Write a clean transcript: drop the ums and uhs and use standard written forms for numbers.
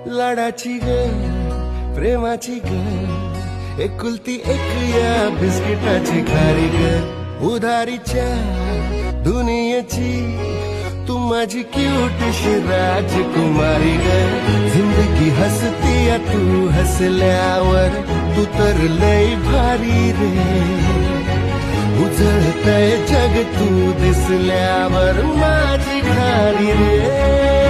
लाडाची ग प्रेमाची ग एकुलती एक या बिस्किटाची खारी ग उधारीच्या दुनियेची तू माझी क्यूटशी राजकुमारी ग जिंदगी हसती या तू हसल्यावर तू तर लय भारी रे उजळतय जग तू दिसल्यावर माझी खारी रे